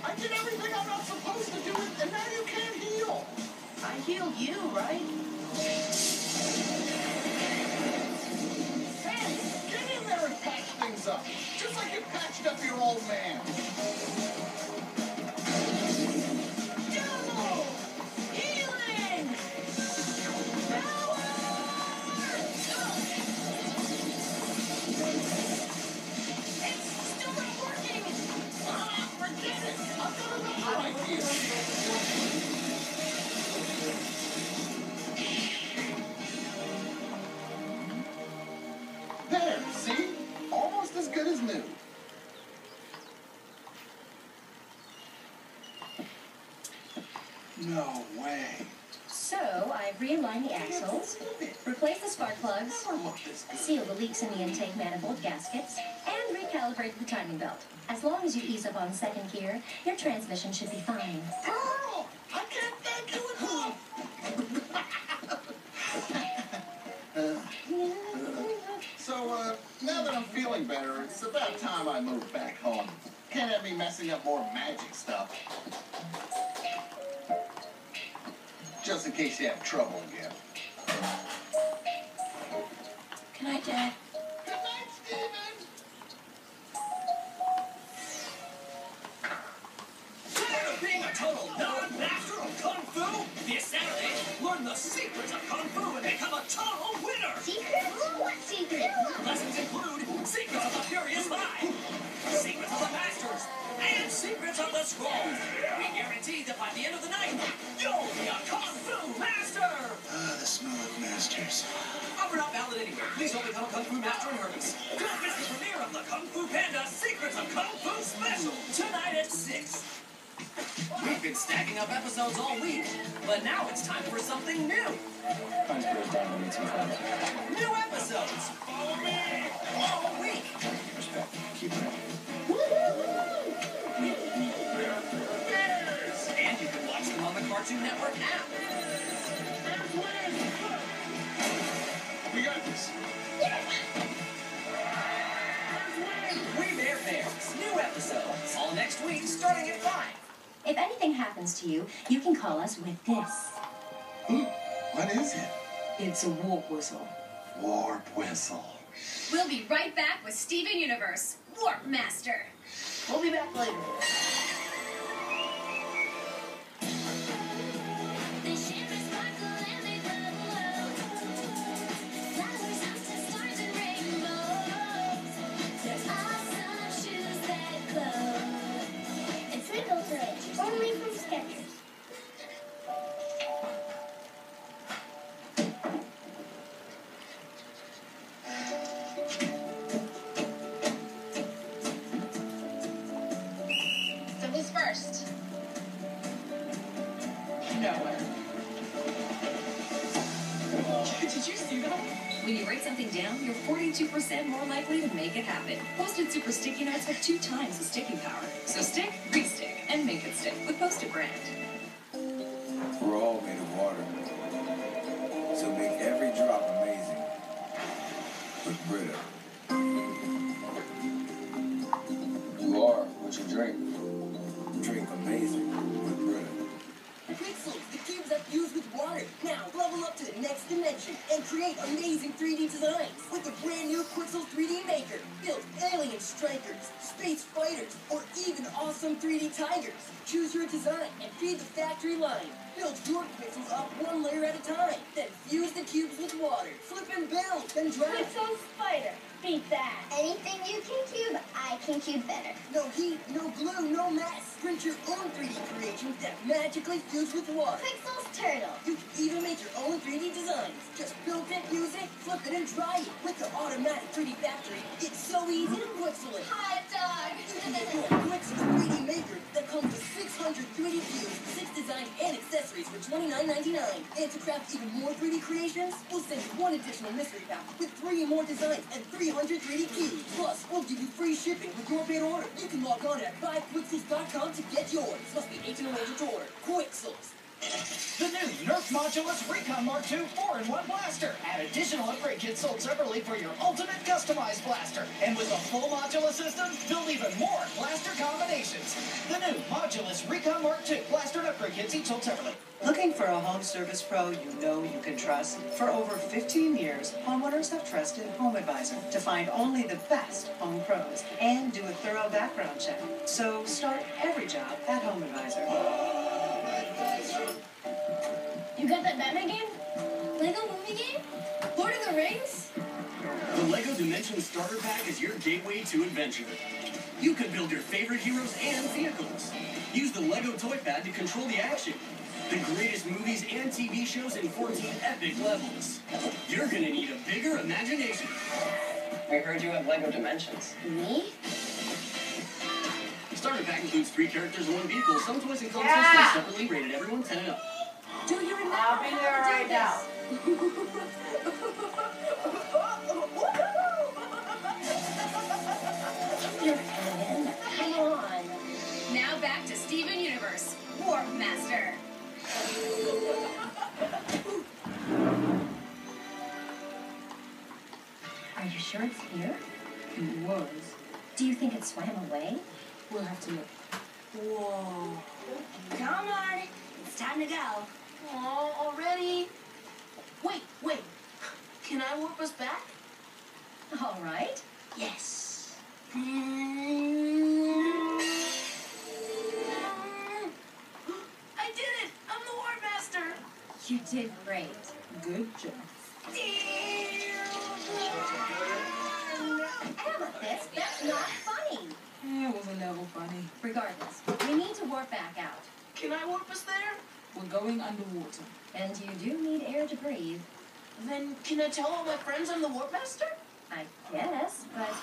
I did everything I'm not supposed to do, and now you can't heal. I healed you, right? Hey, get in there and patch things up, just like you patched up your old man. Double healing! Power! It's still not working! Forget it. I've got another idea. There, see? Almost as good as new. No way. So, I've realigned the axles, replaced the spark plugs, sealed the leaks in the intake manifold gaskets, and recalibrated the timing belt. As long as you ease up on second gear, your transmission should be fine. Pearl! I can't thank you enough! So, now that I'm feeling better, it's about time I move back home. Can't have me messing up more magic stuff. Just in case you have trouble again. Good night, Dad. Good night, Steven! Tired of being a total non-master of Kung Fu? This Saturday, learn the secrets of Kung Fu and become a total winner! Secrets? What secrets? Lessons include Secrets of the Furious Five, Secrets of the Masters, and Secrets of the Scrolls. We guarantee that by the end of the night, you'll be a Kung Fu Master! The smell of masters. Offer not valid anywhere. Please don't become a Kung Fu Master in Hermes. Don't miss the premiere of the Kung Fu Panda Secrets of Kung Fu Special tonight at 6. We've been stacking up episodes all week, but now it's time for something new. New episodes! Follow me! All week! Respect. Keep it up. And you can watch them on the Cartoon Network app. We got this. We Bear Bears. New episodes. All next week, starting at 5. If anything happens to you, you can call us with this. What is it? It's a warp whistle. Warp whistle. We'll be right back with Steven Universe, Warp Master. We'll be back later. They shimmer, sparkle, and they glow. Flowers up to stars and rainbows. They're awesome shoes that glow. It's Twinkle Toys, only from Skechers. So who's first? No way. Did you see that? When you write something down, you're 42% more likely to make it happen. Post-it Super Sticky Notes have 2 times the sticking power. So stick, re-stick, and make it stick with Post-it Brand. We're all made of water. So make every drop amazing. With Brita. You are what you drink. Drink amazing with Brita. Pixels, the cubes that fuse with water. Now, level up to the next dimension and create amazing 3D designs with the brand new Quixel 3D Maker. Build alien strikers, space fighters, or even awesome 3D tigers. Choose your design and feed the factory line. Build your Quixels up one layer at a time. Then fuse the cubes with water. Flip and build, then drive. Quixel Spider. Beat that. Anything you can cube, I can cube better. No heat, no glue, no mess. Print your own 3D creations that magically fuse with water. Quixel's Turtle. You can even make your own 3D designs. Just build it, use it, flip it, and dry it. With the automatic 3D factory, it's so easy to Quixel it. Hot dog. You can get your Quixel 3D Maker that comes with 600 3D cubes, 6 designs, and accessories for $29.99. And to craft even more 3D creations, we'll send you 1 additional mystery pack with 3 more designs and 300 3D cubes. Plus, we'll give you free shipping with your paid order. You can log on at buyquixels.com to get yours. Must be 18 or older to order. Quixels. The new Nerf Modulus Recon Mark II 4-in-1 blaster. Add additional upgrade kits sold separately for your ultimate customized blaster. And with a full Modulus system, build even more blaster combinations. The new Modulus Recon Mark II blaster and upgrade kits each sold separately. Looking for a home service pro you know you can trust? For over 15 years, homeowners have trusted HomeAdvisor to find only the best home pros and do a thorough background check. So start every job at HomeAdvisor. You got that Batman game? Lego movie game? Lord of the Rings? The LEGO Dimensions Starter Pack is your gateway to adventure. You can build your favorite heroes and vehicles. Use the LEGO Toy Pad to control the action. The greatest movies and TV shows in 14 epic levels. You're gonna need a bigger imagination. We heard you have LEGO Dimensions. Me? The starter pack includes 3 characters and 1 vehicle. Some toys and consoles come separately, rated everyone 10 and up. Do you remember I'll be there how to right do now. this? Your head. Come on. Now back to Steven Universe, Warp Master. Are you sure it's here? It was. Do you think it swam away? We'll have to look. Whoa. Come on. It's time to go. Oh, already? Wait. Can I warp us back? All right. Yes. I did it! I'm the War Master! You did great. Good job. Amethyst, that's not funny. It was a level funny. Regardless, we need to warp back out. Can I warp us there? We're going underwater. And you do need air to breathe. Then can I tell all my friends I'm the Warp Master? I guess, but